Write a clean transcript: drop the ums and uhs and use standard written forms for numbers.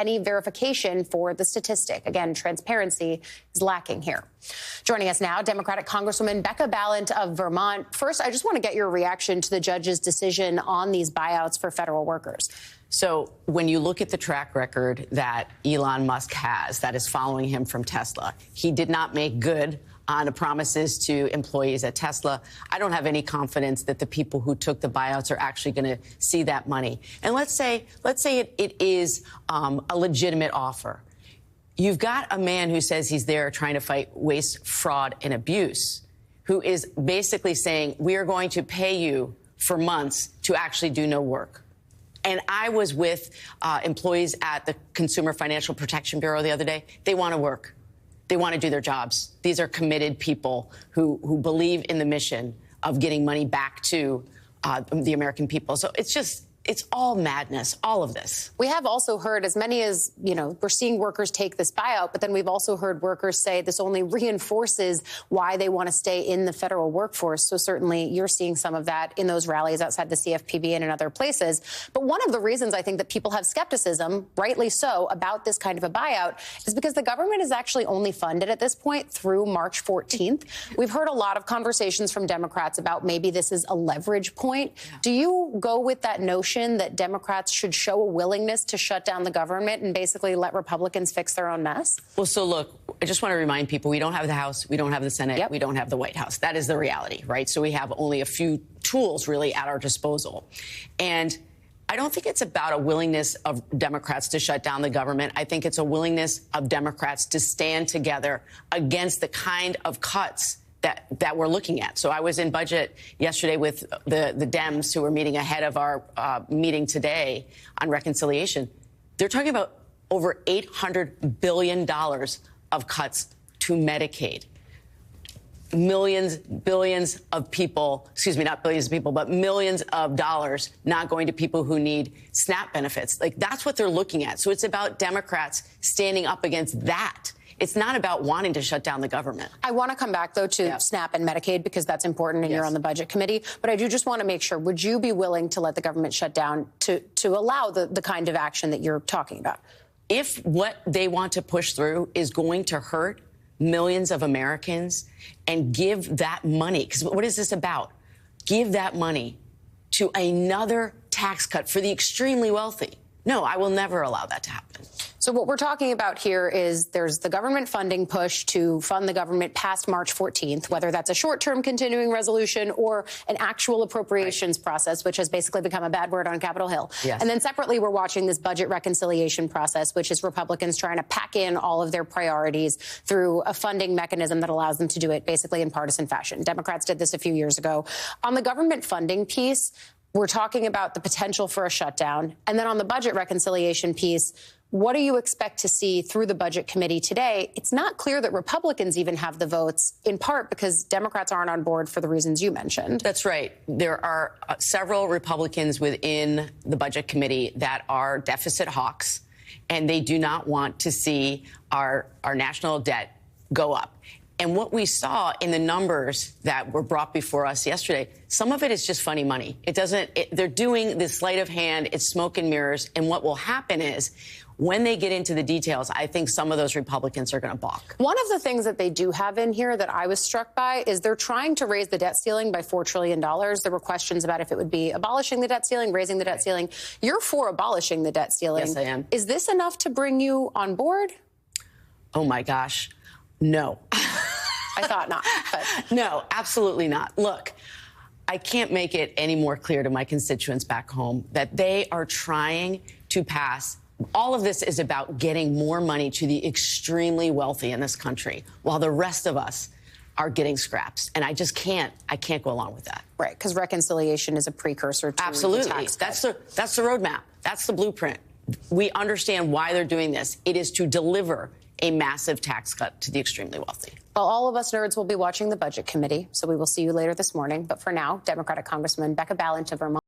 any verification for the statistic. Again, transparency is lacking here. Joining us now, Democratic Congresswoman Becca Balint of Vermont. First, I just want to get your reaction to the judge's decision on these buyouts for federal workers. So when you look at the track record that Elon Musk has, that is following him from Tesla, he did not make good on the promises to employees at Tesla. I don't have any confidence that the people who took the buyouts are actually going to see that money. And let's say it is a legitimate offer. You've got a man who says he's there trying to fight waste, fraud, and abuse, who is basically saying, we are going to pay you for months to actually do no work. And I was with employees at the Consumer Financial Protection Bureau the other day. They want to work. They want to do their jobs. These are committed people who believe in the mission of getting money back to the American people. So it's all madness, all of this. We have also heard as many as, we're seeing workers take this buyout, but then we've also heard workers say this only reinforces why they want to stay in the federal workforce. So certainly you're seeing some of that in those rallies outside the CFPB and in other places. But one of the reasons I think that people have skepticism, rightly so, about this kind of a buyout is because the government is actually only funded at this point through March 14th. We've heard a lot of conversations from Democrats about maybe this is a leverage point. Yeah. Do you go with that notion that Democrats should show a willingness to shut down the government and basically let Republicans fix their own mess? Well, so look, I just want to remind people, we don't have the House, we don't have the Senate, Yep. we don't have the White House. That is the reality, right? So we have only a few tools really at our disposal. And I don't think it's about a willingness of Democrats to shut down the government. I think it's a willingness of Democrats to stand together against the kind of cuts that we're looking at. So I was in budget yesterday with the Dems who were meeting ahead of our meeting today on reconciliation. They're talking about over $800 billion of cuts to Medicaid. Billions of people, excuse me, not billions of people, but millions of dollars not going to people who need SNAP benefits. Like, that's what they're looking at. So it's about Democrats standing up against that. It's not about wanting to shut down the government. I want to come back, though, to SNAP and Medicaid, because that's important and you're on the Budget Committee. But I do just want to make sure, would you be willing to let the government shut down to allow the kind of action that you're talking about? If what they want to push through is going to hurt millions of Americans and give that money, because what is this about? Give that money to another tax cut for the extremely wealthy. No, I will never allow that to happen. So what we're talking about here is there's the government funding push to fund the government past March 14th, whether that's a short-term continuing resolution or an actual appropriations process, which has basically become a bad word on Capitol Hill. Yes. And then separately, we're watching this budget reconciliation process, which is Republicans trying to pack in all of their priorities through a funding mechanism that allows them to do it basically in partisan fashion. Democrats did this a few years ago. On the government funding piece, we're talking about the potential for a shutdown. And then on the budget reconciliation piece, what do you expect to see through the Budget Committee today? It's not clear that Republicans even have the votes, in part because Democrats aren't on board for the reasons you mentioned. That's right. There are several Republicans within the Budget Committee that are deficit hawks, and they do not want to see our national debt go up. And what we saw in the numbers that were brought before us yesterday, some of it is just funny money. They're doing this sleight of hand. It's smoke and mirrors. And what will happen is when they get into the details, I think some of those Republicans are going to balk. One of the things that they do have in here that I was struck by is they're trying to raise the debt ceiling by $4 trillion. There were questions about if it would be abolishing the debt ceiling, raising the debt ceiling. You're for abolishing the debt ceiling. Yes, I am. Is this enough to bring you on board? Oh, my gosh. No. I thought not. But. No, absolutely not. Look, I can't make it any more clear to my constituents back home that they are trying to pass. All of this is about getting more money to the extremely wealthy in this country, while the rest of us are getting scraps. And I can't go along with that. Right, because reconciliation is a precursor to absolutely. The tax cut. That's the roadmap. That's the blueprint. We understand why they're doing this. It is to deliver a massive tax cut to the extremely wealthy. Well, all of us nerds will be watching the Budget Committee, so we will see you later this morning. But for now, Democratic Congresswoman Becca Balint of Vermont.